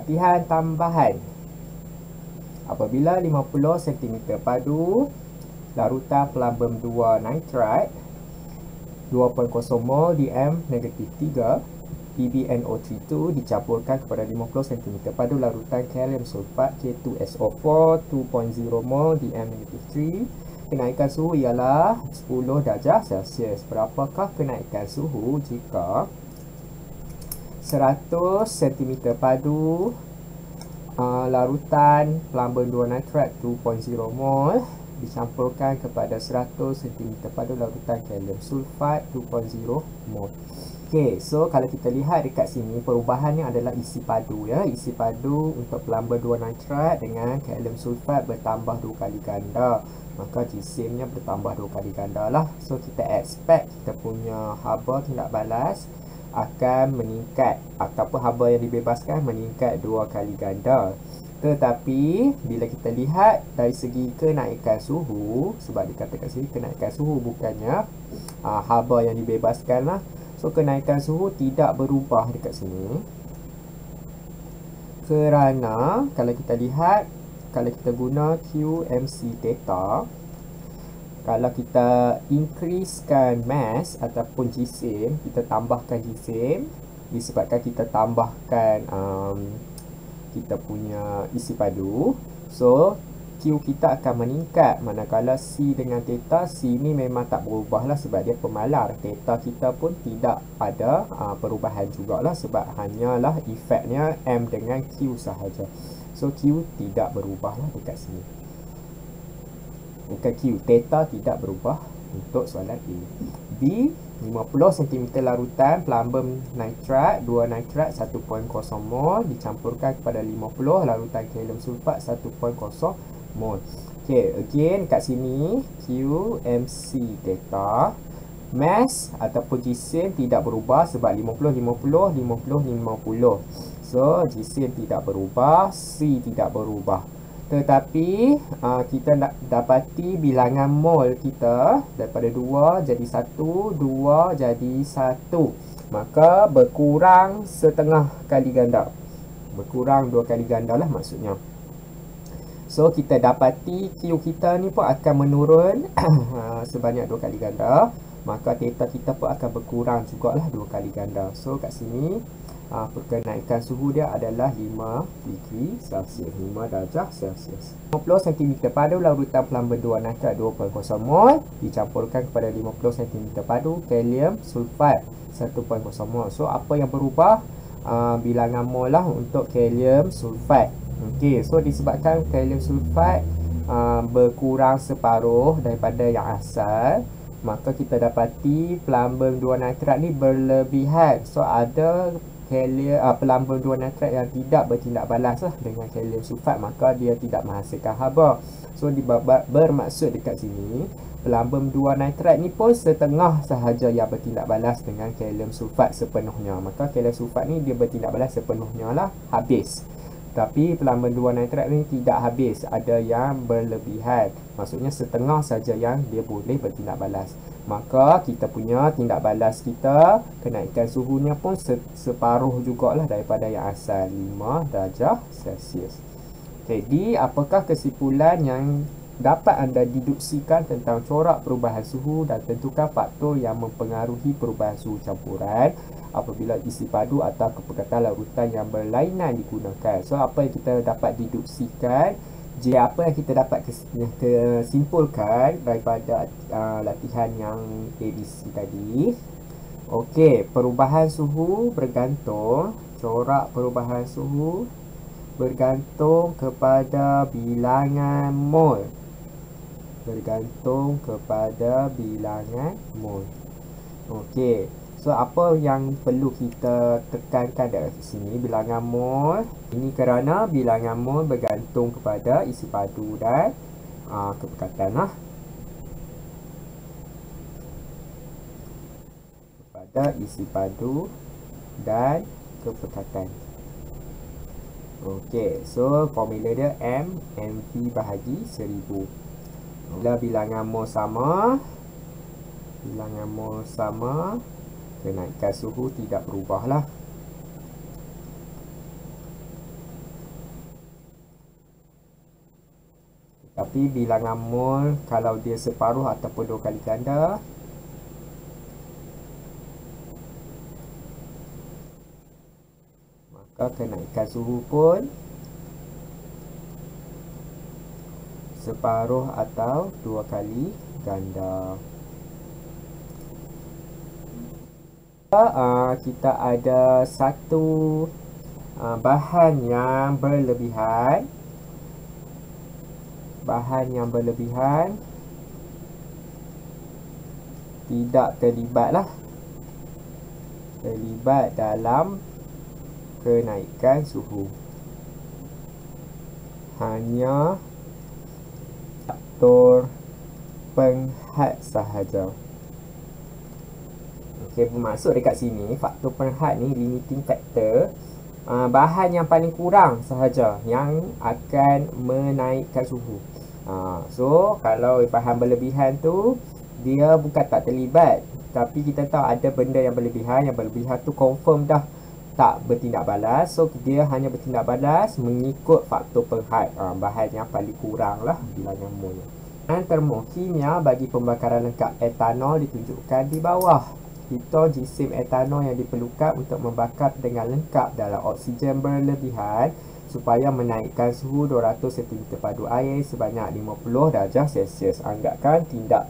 latihan tambahan. Apabila 50 cm padu larutan pelambem 2 nitrat 2.0 mol DM-3 PbNO32 dicampurkan kepada 50 cm padu larutan kalium sulfat K2SO4 2.0 mol DM-3. Kenaikan suhu ialah 10 darjah Celsius. Berapakah kenaikan suhu jika 100 cm padu larutan pelambem 2 nitrat 2.0 mol dicampurkan kepada 100 cm padu larutan kalium sulfat 2.0 mol. Okey, so kalau kita lihat dekat sini, perubahannya adalah isi padu ya. Isi padu untuk pelambem 2 nitrat dengan kalium sulfat bertambah 2 kali ganda. Maka jisimnya bertambah 2 kali ganda lah. So kita expect kita punya haba tindak balas akan meningkat, ataupun haba yang dibebaskan meningkat 2 kali ganda. Tetapi bila kita lihat dari segi kenaikan suhu, sebab dikatakan sini kenaikan suhu bukannya haba yang dibebaskan lah. So kenaikan suhu tidak berubah dekat sini. Kerana kalau kita lihat, kalau kita guna QMC theta, kalau kita increasekan mass ataupun jisim, kita tambahkan jisim, disebabkan kita tambahkan kita punya isi padu, so Q kita akan meningkat. Manakala C dengan theta, C ni memang tak berubah lah sebab dia pemalar. Theta kita pun tidak ada perubahan jugalah sebab hanyalah efeknya M dengan Q sahaja. So Q tidak berubah lah dekat sini. Bukan Q, theta tidak berubah untuk soalan A. B, 50 cm larutan pelambem nitrat 2 nitrat 1.0 mol dicampurkan kepada 50 larutan kalium sulfat 1.0 mol. Okay, again kat sini QMC theta, mass ataupun jisim tidak berubah sebab 50 50 50 50. So jisim tidak berubah, C tidak berubah. Tetapi kita nak dapati bilangan mol kita daripada 2 jadi 1, 2 jadi 1. Maka berkurang setengah kali ganda. Berkurang 2 kali ganda lah maksudnya. So kita dapati Q kita ni pun akan menurun sebanyak 2 kali ganda. Maka theta kita pun akan berkurang jugalah 2 kali ganda. So kat sini kenaikan suhu dia adalah 5 degree Celsius, 5 darjah Celsius. 50 cm padu larutan pelambem 2 nitrat 2.0 mol dicampurkan kepada 50 cm padu kalium sulfat 1.0 mol. So apa yang berubah? Bilangan mol lah untuk kalium sulfat. Okey, so disebabkan kalium sulfat berkurang separuh daripada yang asal, maka kita dapati pelambem 2 nitrat ni berlebihan. So ada pelambem 2 nitrat yang tidak bertindak balas lah dengan kalium sulfat, maka dia tidak menghasilkan haba. So bermaksud dekat sini pelambem 2 nitrat ni pun setengah sahaja yang bertindak balas dengan kalium sulfat sepenuhnya. Maka kalium sulfat ni dia bertindak balas sepenuhnya lah, habis. Tapi pelambem 2 nitrat ni tidak habis, ada yang berlebihan. Maksudnya setengah saja yang dia boleh bertindak balas. Maka kita punya tindak balas kita, kenaikan suhunya pun separuh jugalah daripada yang asal, 5 darjah Celsius. Jadi apakah kesimpulan yang dapat anda deduksikan tentang corak perubahan suhu dan tentukan faktor yang mempengaruhi perubahan suhu campuran apabila isi padu atau kepekatan larutan yang berlainan digunakan? So apa yang kita dapat deduksikan, apa yang kita dapat kesimpulkan daripada latihan yang ABC tadi? Okey, perubahan suhu bergantung, corak perubahan suhu bergantung kepada bilangan mol. Bergantung kepada bilangan mol. Okey, so apa yang perlu kita tekankan dari sini? Bilangan mol. Ini kerana bilangan mol bergantung kepada isi padu dan kepekatan lah. Kepada isi padu dan kepekatan. Okey, so formula dia M MV bahagi 1000. Bila bilangan mol sama, kenaikan suhu tidak berubah lah. Tapi bilangan mol kalau dia separuh ataupun 2 kali ganda, maka kenaikan suhu pun separuh atau 2 kali ganda. Kita ada satu bahan yang berlebihan. Bahan yang berlebihan tidak terlibat dalam kenaikan suhu. Hanya faktor penghad sahaja. Okey, bermaksud dekat sini faktor penghad ni limiting factor, bahan yang paling kurang sahaja yang akan menaikkan suhu. So kalau bahan berlebihan tu dia bukan tak terlibat, tapi kita tahu ada benda yang berlebihan tu confirm dah tak bertindak balas. So dia hanya bertindak balas mengikut faktor penghad, bahan yang paling kurang lah bilangan mol. Dan termokimia bagi pembakaran lengkap etanol ditunjukkan di bawah. Kita jisim etanol yang diperlukan untuk membakar dengan lengkap dalam oksigen berlebihan supaya menaikkan suhu 200 cm padu air sebanyak 50 darjah Celsius. Anggapkan tidak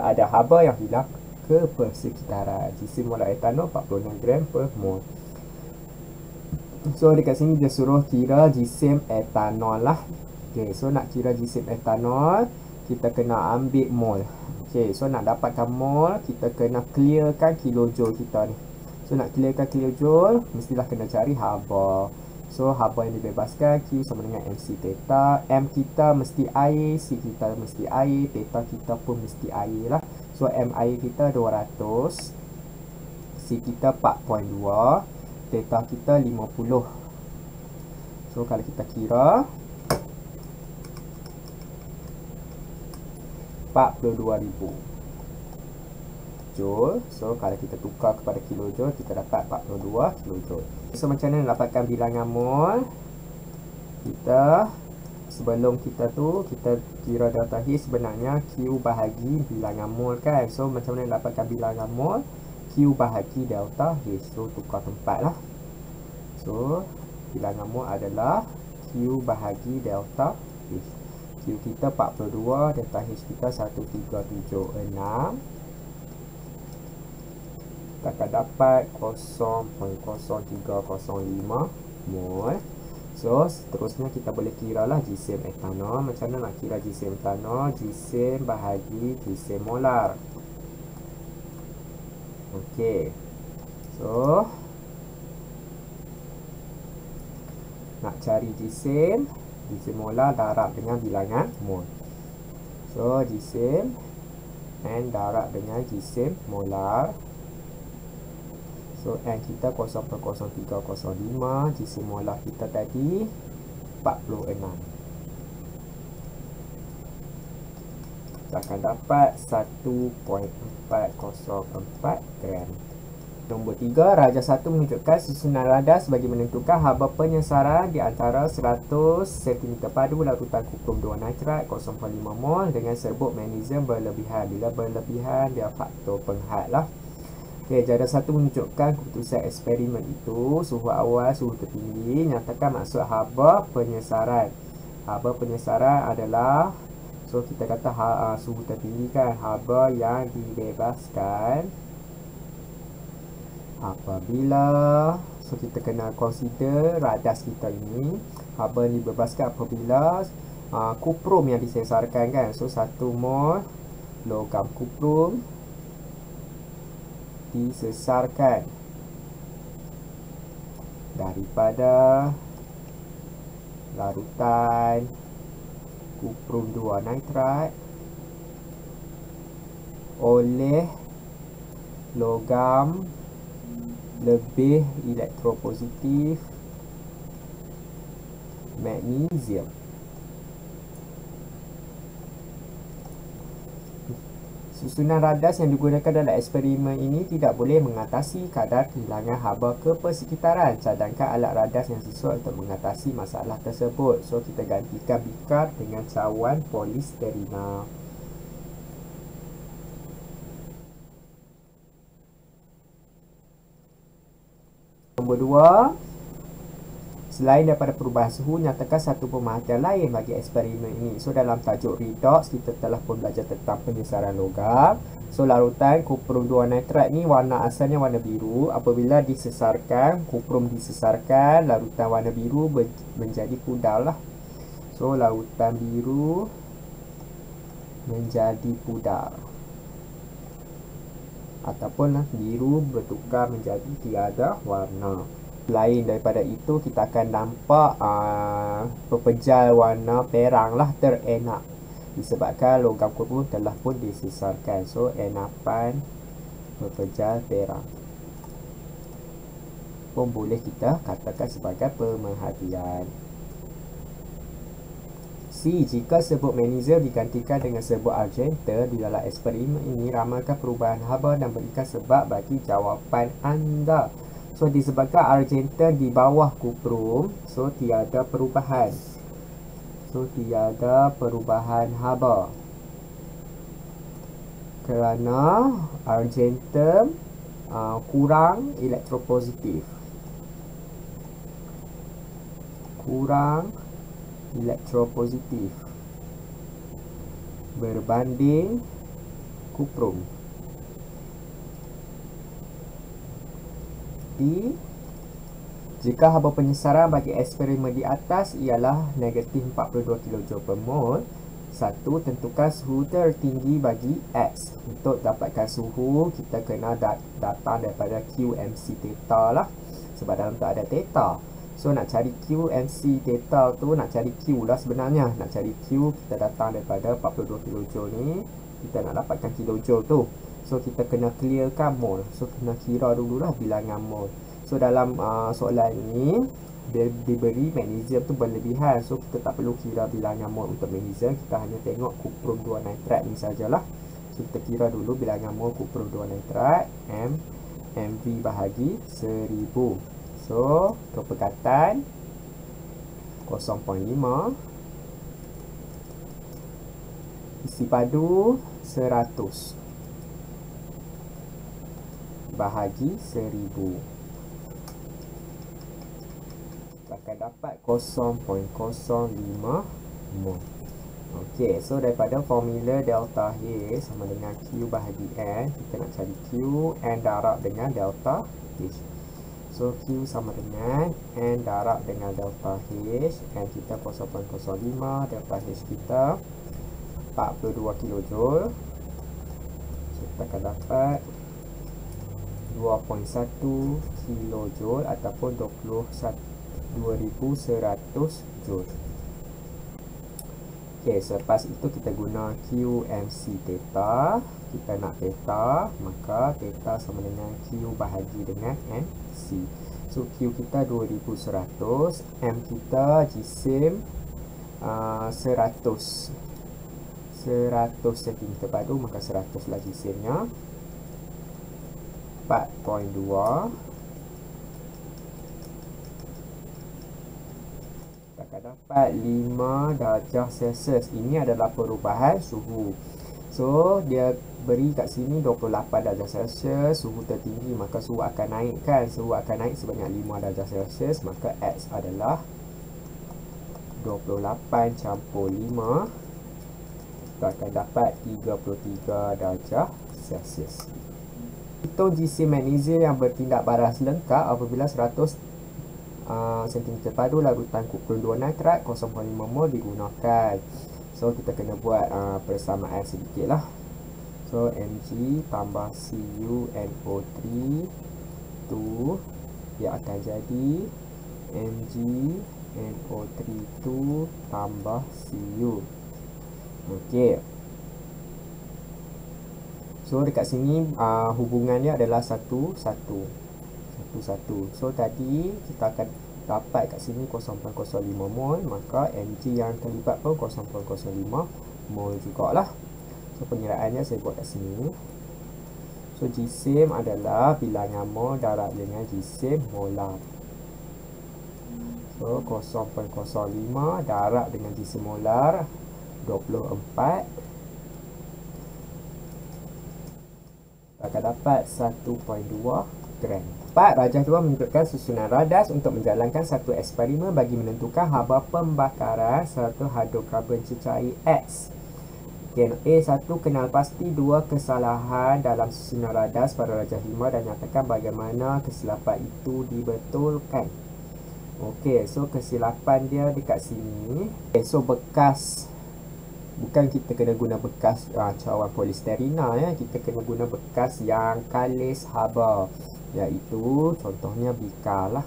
ada haba yang hilang ke persekitaran. Jisim molar etanol 46 gram per mol. So dekat sini dia suruh kira jisim etanol lah. Okay, so nak kira jisim etanol, kita kena ambil mol. Okay, so nak dapatkan mol, kita kena clearkan kilojoule kita ni. So nak clearkan kilojoule, mestilah kena cari haba. So haba yang dibebaskan Q sama dengan MC theta. M kita mesti air, C kita mesti air, theta kita pun mesti air lah. So M air kita 200, C kita 4.2, theta kita 50. So kalau kita kira 42,000 joule. So kalau kita tukar kepada kilojoule, kita dapat 42 kilojoule. So macam mana dapatkan bilangan mol? Kita sebelum kita kira delta H, sebenarnya Q bahagi bilangan mol kan. So macam mana dapatkan bilangan mol? Q bahagi delta H. So tukar tempat lah. So bilangan mol adalah Q bahagi delta H. Q kita 42, delta H kita 1376. Kita akan dapat 0.0305 mol. So seterusnya kita boleh kira lah jisim etanol. Macam mana nak kira jisim etanol? Jisim bahagi jisim molar. Okey. So nak cari jisim molar darab dengan bilangan mol. So jisim N darab dengan jisim molar. So N kita 0.0305, jisim molar kita tadi 46. Kita akan dapat 1.404 gram. Nombor 3, Raja 1 menunjukkan susunan radar sebagai menentukan haba penyesaran di antara 100 cm padu larutan kuprum 2 nitrat 0.5 mol dengan serbuk magnesium berlebihan. Bila berlebihan dia faktor penghad lah. Okay, Jada 1 menunjukkan keputusan eksperimen itu suhu awal, suhu tertinggi. Nyatakan maksud haba penyesaran. Haba penyesaran adalah, so kita kata suhu tertinggi kan, haba yang dibebaskan apabila, so kita kena consider radas kita ini, haba yang dibebaskan apabila kuprum yang disesarkan kan. So 1 mol logam kuprum disesarkan daripada larutan kuprum 2 nitrat oleh logam lebih elektropositif magnesium. Susunan radas yang digunakan dalam eksperimen ini tidak boleh mengatasi kadar kehilangan haba ke persekitaran. Cadangkan alat radas yang sesuai untuk mengatasi masalah tersebut. So, kita gantikan bikar dengan cawan polisterina. Nombor 2. Selain daripada perubahan suhu, nyatakan satu pemerhatian lain bagi eksperimen ini. So, dalam tajuk redox, kita telah pun belajar tentang penyesaran logam. So, larutan kuprum 2 nitrat ni warna asalnya warna biru. Apabila disesarkan, kuprum disesarkan, larutan warna biru menjadi pudar lah. So, larutan biru menjadi pudar. Ataupun biru bertukar menjadi tiada warna. Lain daripada itu, kita akan nampak pepejal warna perang lah terenak disebabkan logam kuprum telah pun disesarkan. So, enapan pepejal perang pun boleh kita katakan sebagai pemerhatian. C. Jika serbuk magnesium digantikan dengan serbuk argenta di dalam eksperimen ini, ramalkan perubahan haba dan berikan sebab bagi jawapan anda. So, disebabkan argenta di bawah kuprum, so tiada perubahan. So, tiada perubahan haba. Kerana argenta kurang elektropositif. Kurang elektropositif berbanding kuprum. Jika haba penyesaran bagi eksperimen di atas ialah negatif 42 kJ per mol, 1. Tentukan suhu tertinggi bagi X. Untuk dapatkan suhu, kita kena datang daripada QMC theta lah. Sebab dalam tu ada theta. So, nak cari QMC theta tu, nak cari Q lah sebenarnya. Nak cari Q, kita datang daripada 42 kJ ni. Kita nak dapatkan kilojoule tu. So, kita kena clearkan mol. So, kena kira dululah bilangan mol. So, dalam soalan ini, dia diberi magnesium tu berlebihan. So, kita tak perlu kira bilangan mol untuk magnesium. Kita hanya tengok kuprum 2 nitrat ni sajalah. So, kita kira dulu bilangan mol kuprum 2 nitrat. MV bahagi 1000. So, kepekatan 0.5. Isi padu 100 bahagi 1000. Kita akan dapat 0.05 mol. Okey, so daripada formula delta H sama dengan Q bahagi N, kita nak cari Q, N darab dengan delta H. So, Q sama dengan N darab dengan delta H. N kita 0.05, delta H kita 42 kJ. So, kita akan dapat 2.1 kJ ataupun 21,100 Joule. Okey, selepas itu kita guna QMC theta. Kita nak theta, maka theta sama dengan Q bahagi dengan NC. So, Q kita 2100, M kita jisim 100 cm padu, maka 100 lah jisimnya. 4.2. Kita akan dapat 5 darjah Celsius. Ini adalah perubahan suhu. So, dia beri kat sini 28 darjah Celsius, suhu tertinggi, maka suhu akan naik kan. Suhu akan naik sebanyak 5 darjah Celsius, maka X adalah 28 campur 5. Kita akan dapat 33 darjah Celsius. Hitung jisim magnesium yang bertindak baras lengkap apabila 100 cm padu larutan kuprum 2 nitrat 0.5 mol digunakan. So, kita kena buat persamaan sedikit lah. So, Mg tambah CuNO3 tu dia akan jadi MgNO3 tu tambah Cu. Okey. So, dekat sini hubungannya adalah 1, 1. So, tadi kita akan dapat kat sini 0.05 mol, maka Mg yang terlibat pun 0.05 mol jugalah. So, So pengiraannya saya buat kat sini. So jisim adalah bilangan mol darab dengan jisim molar. So 0.05 darab dengan jisim molar 24, akan dapat 1.2 gram. 4. Rajah 2 menunjukkan susunan radas untuk menjalankan satu eksperimen bagi menentukan haba pembakaran satu hidrokarbon cecair X. A1 kenal pasti 2 kesalahan dalam susunan radas pada rajah 5 dan nyatakan bagaimana kesilapan itu dibetulkan. Okey, so kesilapan dia dekat sini. Okay, so bekas, bukan kita kena guna bekas cawan polisterina ya, kita kena guna bekas yang kalis haba, iaitu contohnya bika lah.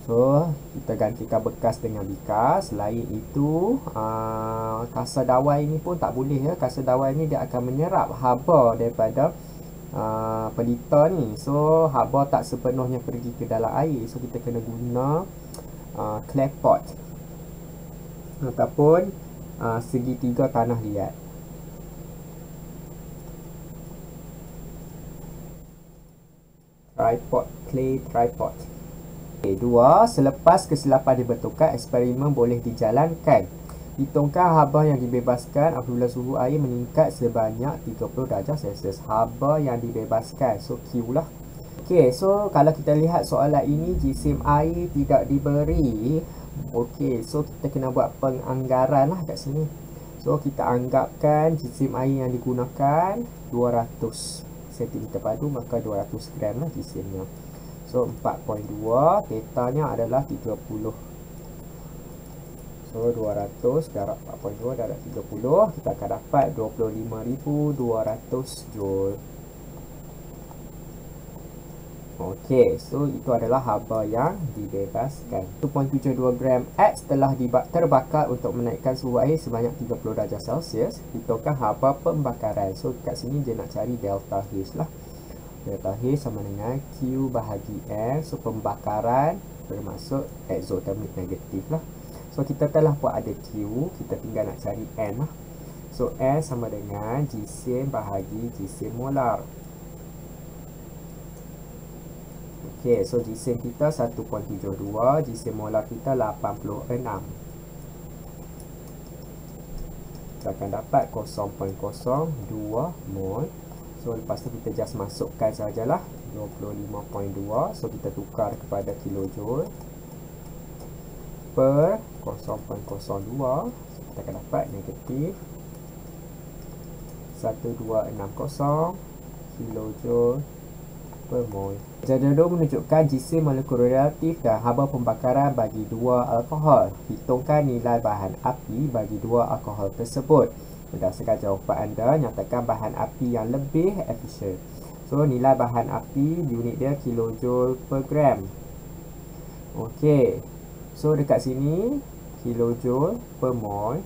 So kita gantikan bekas dengan bika. Selain itu kasa dawai ini pun tak boleh ya. Kasa dawai ini dia akan menyerap haba daripada pelita ni. So haba tak sepenuhnya pergi ke dalam air. So kita kena guna clay pot ataupun segitiga tanah liat. Tripod, clay tripod. 2. Selepas kesilapan dibetulkan, eksperimen boleh dijalankan. Hitungkan haba yang dibebaskan apabila suhu air meningkat sebanyak 30 darjah Celsius. Haba yang dibebaskan, so Q lah. Okey, so kalau kita lihat soalan ini, jisim air tidak diberi. Okey, so kita kena buat penganggaran lah kat sini. So kita anggapkan jisim air yang digunakan 200 cm padu, maka 200 gram lah jisimnya. So 4.2, tetanya adalah 30. So 200 darab 4.2 darab 30, kita akan dapat 25,200 joule. Okey, so itu adalah haba yang dibebaskan. 2.72 gram X telah terbakar untuk menaikkan suhu air sebanyak 30 darjah Celsius. Hitungkan haba pembakaran. So kat sini dia nak cari delta H lah. Delta H sama dengan Q bahagi N. So pembakaran bermaksud exothermic negatif lah. So kita telah buat ada Q, kita tinggal nak cari N lah. So N sama dengan jisim bahagi jisim molar. Okey, so jisim kita 1.72, jisim molar kita 86. Kita akan dapat 0.02 mol. So lepas tu kita just masukkan sajalah 25.2. So kita tukar kepada kilojoule per 0.02. Kita akan dapat negatif 1260 kilojoule per mol. Jadual 2 menunjukkan jisim molekul reaktif dan haba pembakaran bagi dua alkohol. Hitungkan nilai bahan api bagi dua alkohol tersebut. Berdasarkan jawapan anda, nyatakan bahan api yang lebih efisien. So nilai bahan api, unit dia kilojoule per gram. Okey, so dekat sini kilojoule per mol.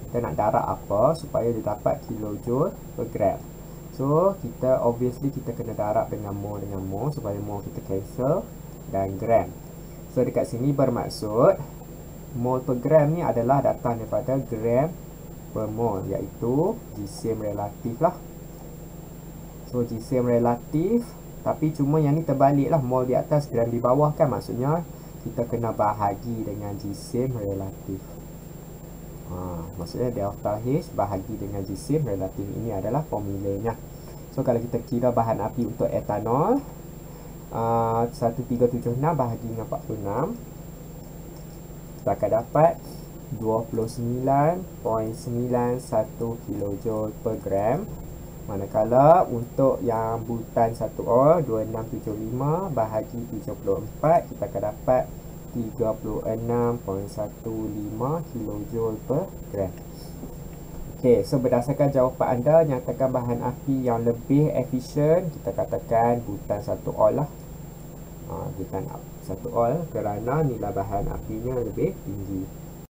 Kita nak darab apa supaya dia dapat kilojoule per gram. So kita obviously kita kena darab dengan mol supaya mol kita cancel dan gram. So dekat sini bermaksud mol per gram ni adalah datang daripada gram per mol, iaitu jisim relatif lah. So jisim relatif, tapi cuma yang ni terbalik lah, mol di atas gram di bawah kan, maksudnya kita kena bahagi dengan jisim relatif. Maksudnya delta H bahagi dengan jisim relatif, ini adalah formulanya. So kalau kita kira bahan api untuk etanol 1376 bahagi dengan 46, kita akan dapat 29.91 kilojoule per gram. Manakala untuk yang butan 1O 2675 bahagi 74, kita akan dapat 36.15 kilojoule per gram. Okey, so berdasarkan jawapan anda, nyatakan bahan api yang lebih efisien, kita katakan butan 1O lah. Butan 1O kerana nilai bahan apinya lebih tinggi.